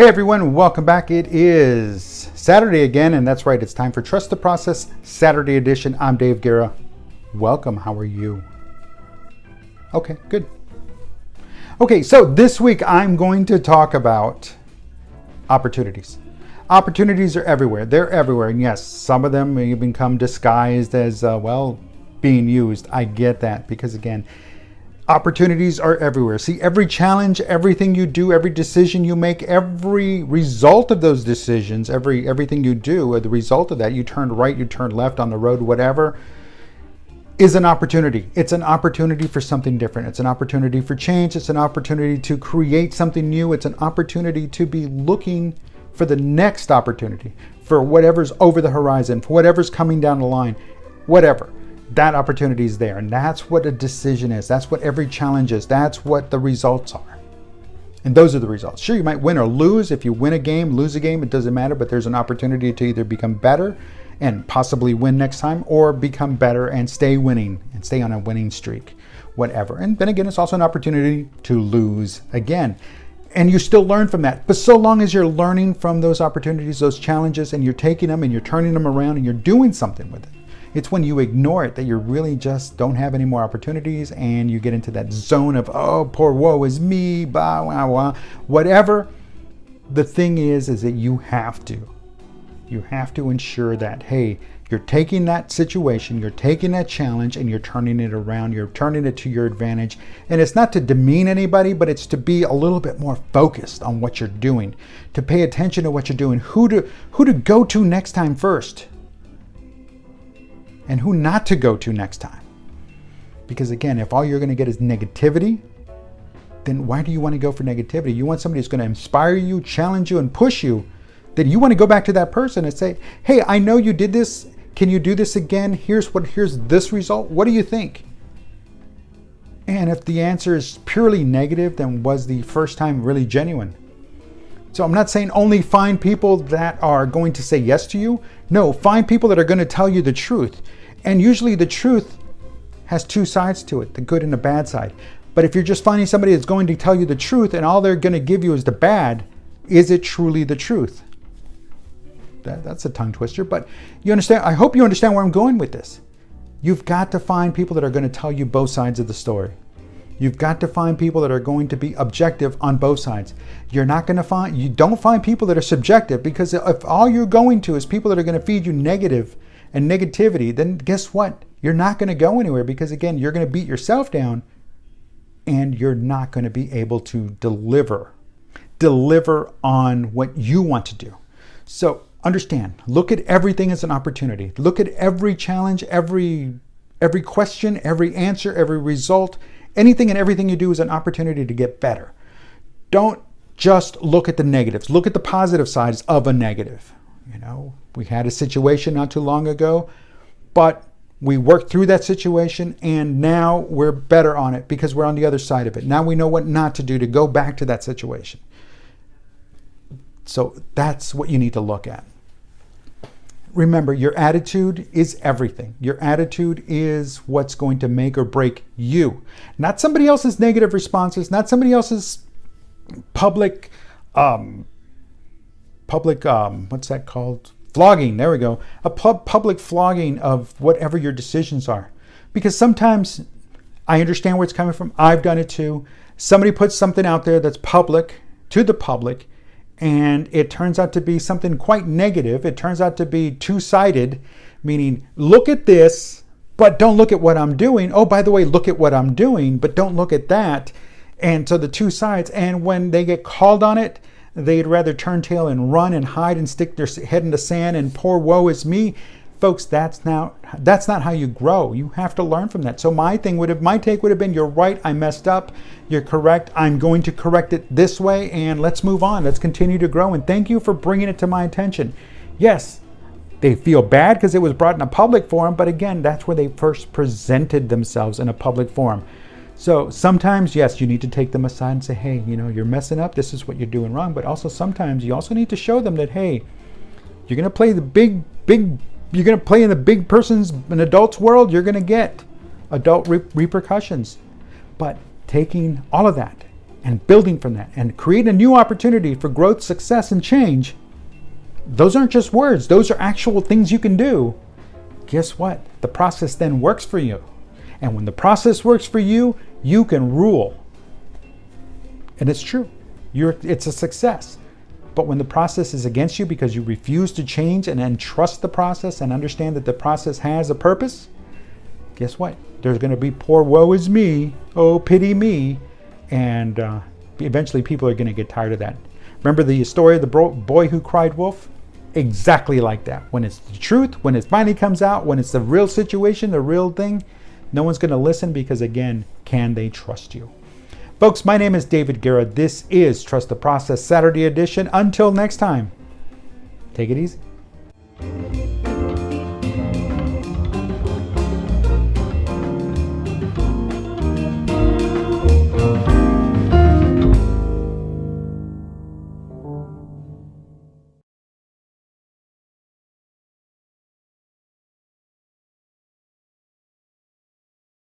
Hey everyone, welcome back. It is Saturday again, and that's right, it's time for Trust the Process Saturday edition. I'm Dave Guerra. Welcome, how are you? Okay, good. Okay, so this week I'm going to talk about opportunities. Opportunities are everywhere. They're everywhere, and yes, some of them may become disguised as, being used. I get that, because again, opportunities are everywhere. See, every challenge, everything you do, every decision you make, every result of those decisions, everything you do, the result of that, you turn right, you turn left on the road, whatever, is an opportunity. It's an opportunity for something different. It's an opportunity for change. It's an opportunity to create something new. It's an opportunity to be looking for the next opportunity, for whatever's over the horizon, for whatever's coming down the line, whatever. That opportunity is there, and that's what a decision is. That's what every challenge is. That's what the results are, and those are the results. Sure, you might win or lose. If you win a game, lose a game, it doesn't matter, but there's an opportunity to either become better and possibly win next time, or become better and stay winning and stay on a winning streak, whatever. And then again, it's also an opportunity to lose again, and you still learn from that. But so long as you're learning from those opportunities, those challenges, and you're taking them and you're turning them around and you're doing something with it, it's when you ignore it that you really just don't have any more opportunities, and you get into that zone of, oh, poor woe is me, blah, blah, blah, whatever. The thing is that you have to ensure that, hey, you're taking that situation, you're taking that challenge, and you're turning it around, you're turning it to your advantage. And it's not to demean anybody, but it's to be a little bit more focused on what you're doing, to pay attention to what you're doing, who to go to next time first, and who not to go to next time. Because again, if all you're going to get is negativity, then why do you want to go for negativity? You want somebody who's going to inspire you, challenge you, and push you. Then you want to go back to that person and say, hey, I know you did this. Can you do this again? Here's this result. What do you think? And if the answer is purely negative, then was the first time really genuine? So I'm not saying only find people that are going to say yes to you. No, find people that are going to tell you the truth. And usually the truth has two sides to it, the good and the bad side. But if you're just finding somebody that's going to tell you the truth and all they're going to give you is the bad, is it truly the truth? That's a tongue twister, but you understand. I hope you understand where I'm going with this. You've got to find people that are going to tell you both sides of the story. You've got to find people that are going to be objective on both sides. You don't find people that are subjective, because if all you're going to is people that are going to feed you negative and negativity, then guess what? You're not going to go anywhere, because again, you're going to beat yourself down and you're not going to be able to deliver on what you want to do. So understand, look at everything as an opportunity. Look at every challenge, every question, every answer, every result. Anything and everything you do is an opportunity to get better. Don't just look at the negatives. Look at the positive sides of a negative. You know, we had a situation not too long ago, but we worked through that situation, and now we're better on it because we're on the other side of it. Now we know what not to do to go back to that situation. So that's what you need to look at. Remember, your attitude is everything. Your attitude is what's going to make or break you. Not somebody else's negative responses, not somebody else's public, what's that called? Flogging, there we go. A public flogging of whatever your decisions are. Because sometimes, I understand where it's coming from. I've done it too. Somebody puts something out there that's public, to the public, and it turns out to be something quite negative. It turns out to be two-sided, meaning look at this, but don't look at what I'm doing. Oh, by the way, look at what I'm doing, but don't look at that. And so the two sides, and when they get called on it, they'd rather turn tail and run and hide and stick their head in the sand and poor woe is me. Folks, that's not how you grow. You have to learn from that. So my take would have been, you're right, I messed up. You're correct. I'm going to correct it this way, and let's move on. Let's continue to grow. And thank you for bringing it to my attention. Yes, they feel bad because it was brought in a public forum, but again, that's where they first presented themselves, in a public forum. So sometimes, yes, you need to take them aside and say, hey, you're messing up. This is what you're doing wrong. But also sometimes you also need to show them that, hey, you're going to play you're going to play in the big person's, an adult's world, you're going to get adult repercussions. But taking all of that and building from that and create a new opportunity for growth, success, and change, those aren't just words. Those are actual things you can do. Guess what? The process then works for you. And when the process works for you, you can rule. And it's true. It's a success. But when the process is against you because you refuse to change and then trust the process and understand that the process has a purpose, guess what? There's going to be poor woe is me, oh pity me, and eventually people are going to get tired of that. Remember the story of the boy who cried wolf? Exactly like that. When it's the truth, when it finally comes out, when it's the real situation, the real thing, no one's going to listen because, again, can they trust you? Folks, my name is David Guerra. This is Trust the Process Saturday edition. Until next time, take it easy.